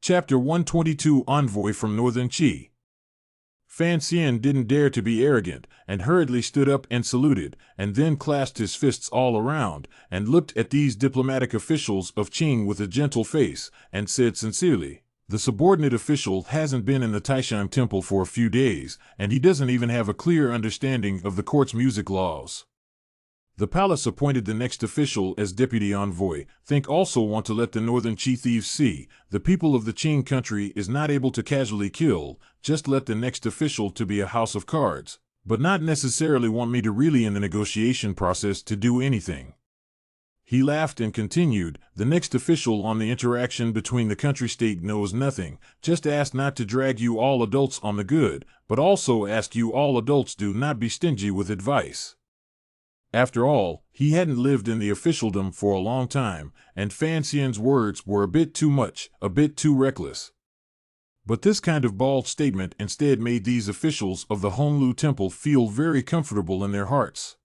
Chapter 122 Envoy from Northern Qi. Fan Xian didn't dare to be arrogant, and hurriedly stood up and saluted, and then clasped his fists all around, and looked at these diplomatic officials of Qing with a gentle face, and said sincerely, "The subordinate official hasn't been in the Taishan temple for a few days, and he doesn't even have a clear understanding of the court's music laws. The palace appointed the next official as deputy envoy. Think also want to let the northern Qi thieves see, the people of the Qing country is not able to casually kill, just let the next official to be a house of cards, but not necessarily want me to really in the negotiation process to do anything." He laughed and continued, "The next official on the interaction between the country-state knows nothing, just ask not to drag you all adults on the good, but also ask you all adults do not be stingy with advice." After all, he hadn't lived in the officialdom for a long time, and Fan Xian's words were a bit too much, a bit too reckless. But this kind of bald statement instead made these officials of the Honglu Temple feel very comfortable in their hearts.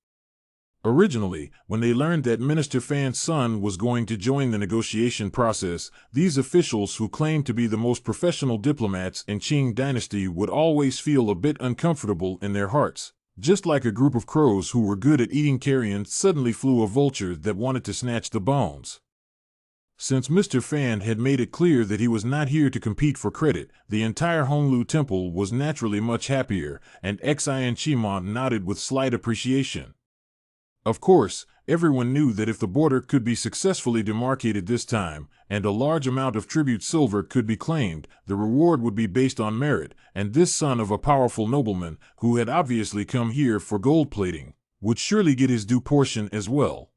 Originally, when they learned that Minister Fan's son was going to join the negotiation process, these officials who claimed to be the most professional diplomats in Qing dynasty would always feel a bit uncomfortable in their hearts. Just like a group of crows who were good at eating carrion suddenly flew a vulture that wanted to snatch the bones. Since Mr. Fan had made it clear that he was not here to compete for credit, the entire Honglu Temple was naturally much happier, and Xian Qimon nodded with slight appreciation. Of course, everyone knew that if the border could be successfully demarcated this time, and a large amount of tribute silver could be claimed, the reward would be based on merit, and this son of a powerful nobleman, who had obviously come here for gold plating, would surely get his due portion as well.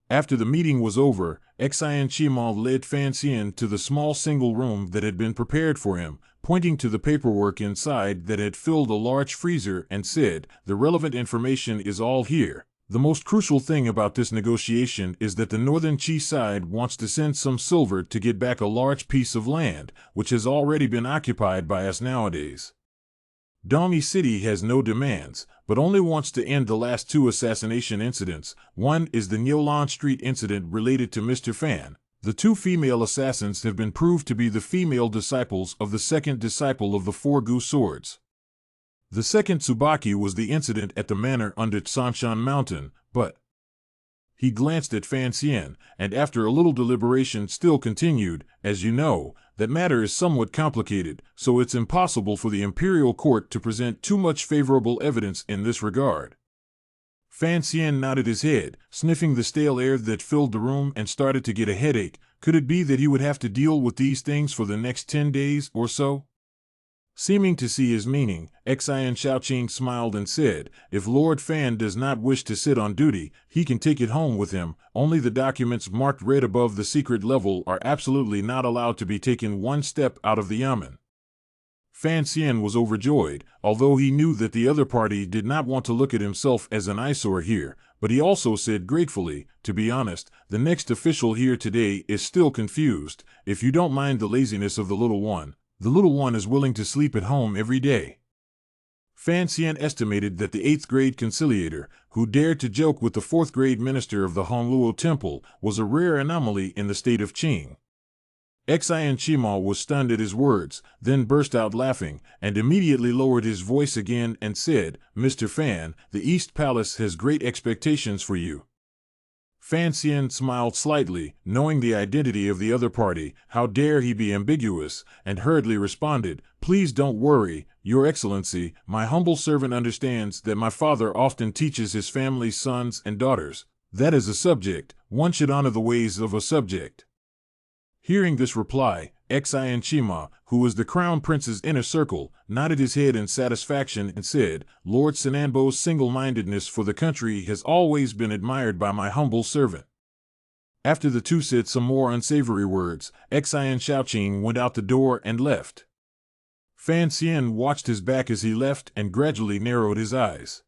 After the meeting was over, Xian Qimon led Fan Xian to the small single room that had been prepared for him, pointing to the paperwork inside that had filled a large freezer, and said, "The relevant information is all here. The most crucial thing about this negotiation is that the northern Qi side wants to send some silver to get back a large piece of land, which has already been occupied by us nowadays. Dongyi City has no demands, but only wants to end the last two assassination incidents. One is the Nyolan Street incident related to Mr. Fan. The two female assassins have been proved to be the female disciples of the second disciple of the Four Gu Swords. The second Tsubaki was the incident at the manor under Sanshan Mountain, but—" He glanced at Fan Xian, and after a little deliberation still continued, "As you know, that matter is somewhat complicated, so it's impossible for the imperial court to present too much favorable evidence in this regard." Fan Xian nodded his head, sniffing the stale air that filled the room, and started to get a headache. Could it be that he would have to deal with these things for the next 10 days or so? Seeming to see his meaning, Xian Shaoqing smiled and said, "If Lord Fan does not wish to sit on duty, he can take it home with him. Only the documents marked red above the secret level are absolutely not allowed to be taken one step out of the yamen." Fan Xian was overjoyed, although he knew that the other party did not want to look at himself as an eyesore here, but he also said gratefully, "To be honest, the next official here today is still confused. If you don't mind the laziness of the little one is willing to sleep at home every day." Fan Xian estimated that the 8th grade conciliator, who dared to joke with the 4th grade minister of the Hongluo Temple, was a rare anomaly in the state of Qing. Xian Qimon was stunned at his words, then burst out laughing, and immediately lowered his voice again and said, "Mr. Fan, the East Palace has great expectations for you." Fan Xian smiled slightly, knowing the identity of the other party. How dare he be ambiguous, and hurriedly responded, "Please don't worry, Your Excellency. My humble servant understands that my father often teaches his family's sons and daughters. That is a subject. One should honor the ways of a subject." Hearing this reply, Xian Qimon, who was the crown prince's inner circle, nodded his head in satisfaction and said, "Lord Sananbo's single-mindedness for the country has always been admired by my humble servant." After the two said some more unsavory words, Xian Shaoqing went out the door and left. Fan Xian watched his back as he left and gradually narrowed his eyes.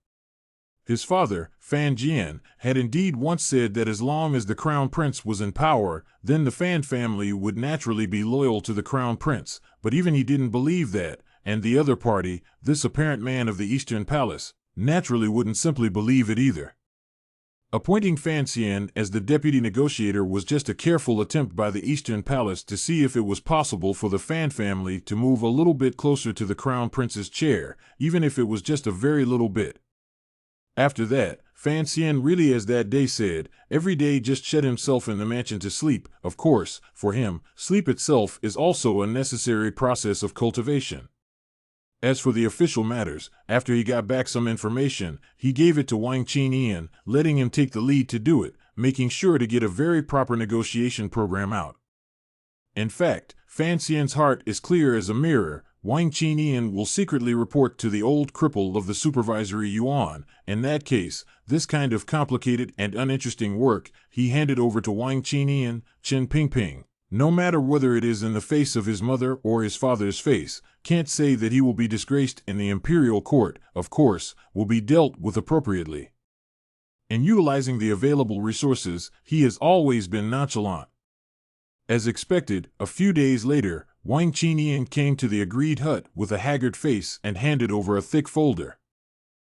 His father, Fan Jian, had indeed once said that as long as the crown prince was in power, then the Fan family would naturally be loyal to the crown prince, but even he didn't believe that, and the other party, this apparent man of the Eastern Palace, naturally wouldn't simply believe it either. Appointing Fan Xian as the deputy negotiator was just a careful attempt by the Eastern Palace to see if it was possible for the Fan family to move a little bit closer to the Crown Prince's chair, even if it was just a very little bit. After that, Fan Xian really, as that day said, every day just shut himself in the mansion to sleep. Of course, for him, sleep itself is also a necessary process of cultivation. As for the official matters, after he got back some information, he gave it to Wang Qinian, letting him take the lead to do it, making sure to get a very proper negotiation program out. In fact, Fan Xian's heart is clear as a mirror. Wang Qinian will secretly report to the old cripple of the supervisory yuan. In that case, this kind of complicated and uninteresting work he handed over to Wang Qinian, Chen Pingping. No matter whether it is in the face of his mother or his father's face, can't say that he will be disgraced in the imperial court, of course, will be dealt with appropriately. In utilizing the available resources, he has always been nonchalant. As expected, a few days later, Wang Qinian came to the agreed hut with a haggard face and handed over a thick folder.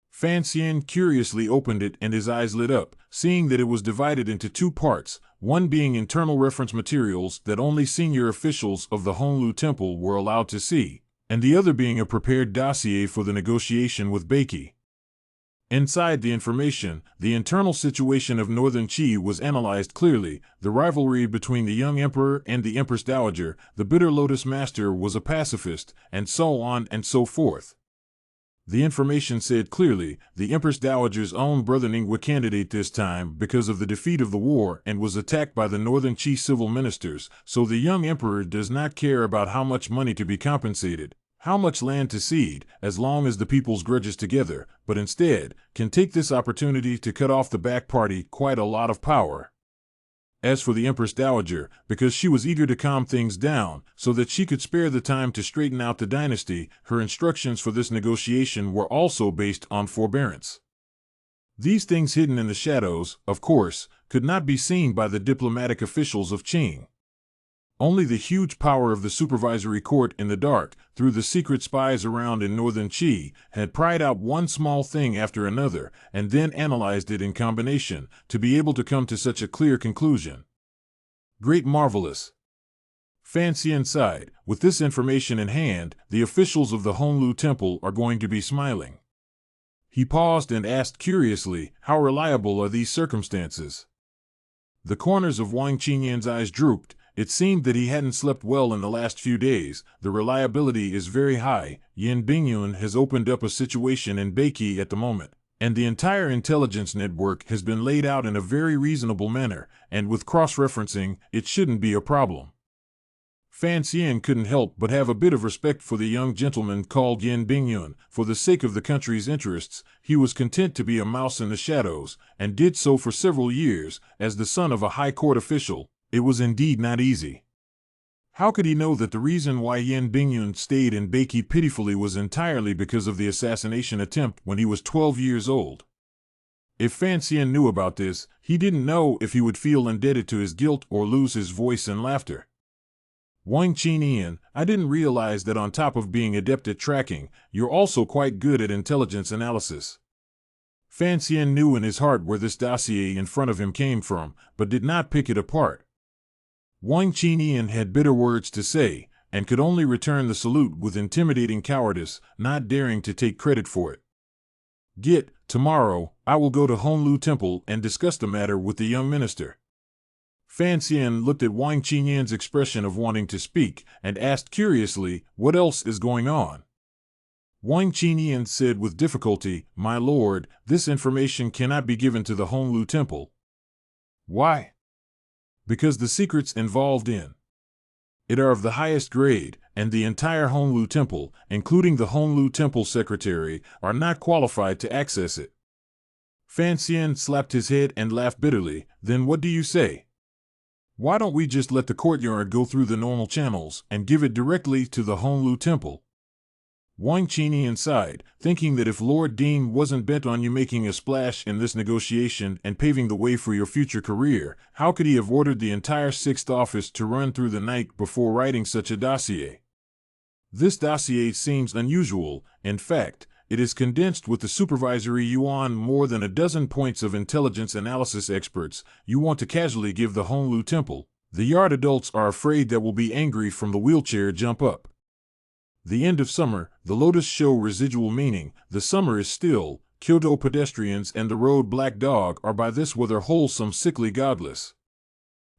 Fan Xian curiously opened it and his eyes lit up, seeing that it was divided into two parts, one being internal reference materials that only senior officials of the Honglu Temple were allowed to see, and the other being a prepared dossier for the negotiation with Beiki. Inside the information, the internal situation of Northern Qi was analyzed clearly, the rivalry between the young emperor and the Empress Dowager, the bitter Lotus Master was a pacifist, and so on and so forth. The information said clearly, the Empress Dowager's own brother Ning was candidate this time because of the defeat of the war and was attacked by the Northern Qi civil ministers, so the young emperor does not care about how much money to be compensated, how much land to cede, as long as the people's grudges together, but instead, can take this opportunity to cut off the back party quite a lot of power. As for the Empress Dowager, because she was eager to calm things down so that she could spare the time to straighten out the dynasty, her instructions for this negotiation were also based on forbearance. These things hidden in the shadows, of course, could not be seen by the diplomatic officials of Qing. Only the huge power of the supervisory court in the dark, through the secret spies around in Northern Qi, had pried out one small thing after another, and then analyzed it in combination, to be able to come to such a clear conclusion. Great marvelous! Fan Xian sighed. With this information in hand, the officials of the Honglu Temple are going to be smiling. He paused and asked curiously, how reliable are these circumstances? The corners of Wang Qinian's eyes drooped. It seemed that he hadn't slept well in the last few days. The reliability is very high. Yin Bingyun has opened up a situation in Beiki at the moment, and the entire intelligence network has been laid out in a very reasonable manner, and with cross-referencing, it shouldn't be a problem. Fan Xian couldn't help but have a bit of respect for the young gentleman called Yin Bingyun. For the sake of the country's interests, he was content to be a mouse in the shadows, and did so for several years, as the son of a high court official. It was indeed not easy. How could he know that the reason why Yin Bingyun stayed in Beiki pitifully was entirely because of the assassination attempt when he was 12 years old? If Fan Xian knew about this, he didn't know if he would feel indebted to his guilt or lose his voice in laughter. Wang Qinian, I didn't realize that on top of being adept at tracking, you're also quite good at intelligence analysis. Fan Xian knew in his heart where this dossier in front of him came from, but did not pick it apart. Wang Qinian had bitter words to say, and could only return the salute with intimidating cowardice, not daring to take credit for it. Tomorrow, I will go to Honglu Temple and discuss the matter with the young minister. Fan Xian looked at Wang Qinian's expression of wanting to speak, and asked curiously, what else is going on? Wang Qinian said with difficulty, my lord, this information cannot be given to the Honglu Temple. Why? Because the secrets involved in it are of the highest grade, and the entire Honglu Temple, including the Honglu Temple secretary, are not qualified to access it. Fan Xian slapped his head and laughed bitterly. Then what do you say? Why don't we just let the courtyard go through the normal channels and give it directly to the Honglu Temple? Wang Qinian sighed, thinking that if Lord Dean wasn't bent on you making a splash in this negotiation and paving the way for your future career, how could he have ordered the entire 6th office to run through the night before writing such a dossier? This dossier seems unusual. In fact, It is condensed with the supervisory yuan more than a dozen points of intelligence analysis experts. You want to casually give the Honlu Temple. The yard adults are afraid that will be angry from the wheelchair jump up. The end of summer, the lotus show residual meaning, the summer is still, Kyoto pedestrians and the road black dog are by this weather wholesome sickly godless.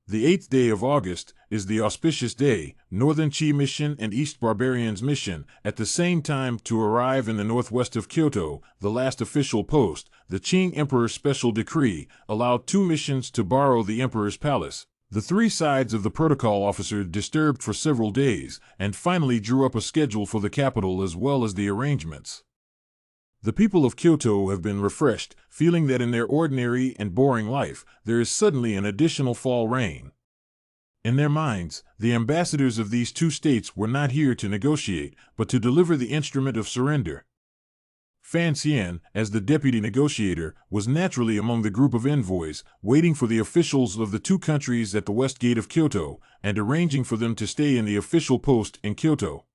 The 8th day of August is the auspicious day, Northern Qi Mission and East Barbarians Mission, at the same time to arrive in the northwest of Kyoto, the last official post. The Qing Emperor's special decree allowed 2 missions to borrow the Emperor's palace. The 3 sides of the protocol officer disturbed for several days, and finally drew up a schedule for the capital as well as the arrangements. The people of Kyoto have been refreshed, feeling that in their ordinary and boring life, there is suddenly an additional fall rain. In their minds, the ambassadors of these 2 states were not here to negotiate, but to deliver the instrument of surrender. Fan Xian, as the deputy negotiator, was naturally among the group of envoys, waiting for the officials of the 2 countries at the west gate of Kyoto, and arranging for them to stay in the official post in Kyoto.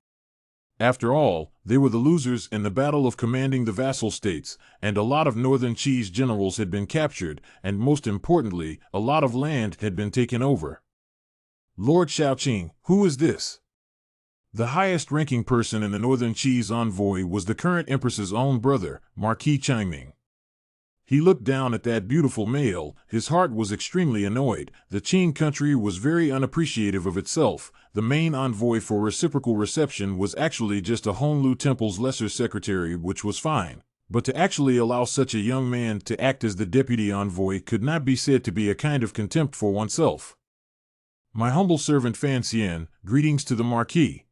After all, they were the losers in the battle of commanding the vassal states, and a lot of northern Qi's generals had been captured, and most importantly, a lot of land had been taken over. Lord Shaoqing, who is this? The highest-ranking person in the northern Qi's envoy was the current empress's own brother, Marquis Changming. He looked down at that beautiful male. His heart was extremely annoyed. The Qing country was very unappreciative of itself. The main envoy for reciprocal reception was actually just a Honlu Temple's lesser secretary, which was fine. But to actually allow such a young man to act as the deputy envoy could not be said to be a kind of contempt for oneself. My humble servant Fan Xian, greetings to the Marquis.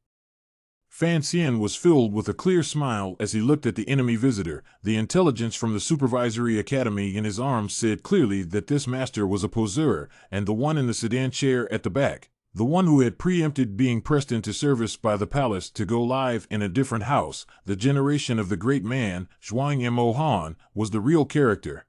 Fan Xian was filled with a clear smile as he looked at the enemy visitor. The intelligence from the supervisory academy in his arms said clearly that this master was a poseur, and the one in the sedan chair at the back, the one who had preempted being pressed into service by the palace to go live in a different house, the generation of the great man, Zhuang Mo Han, was the real character.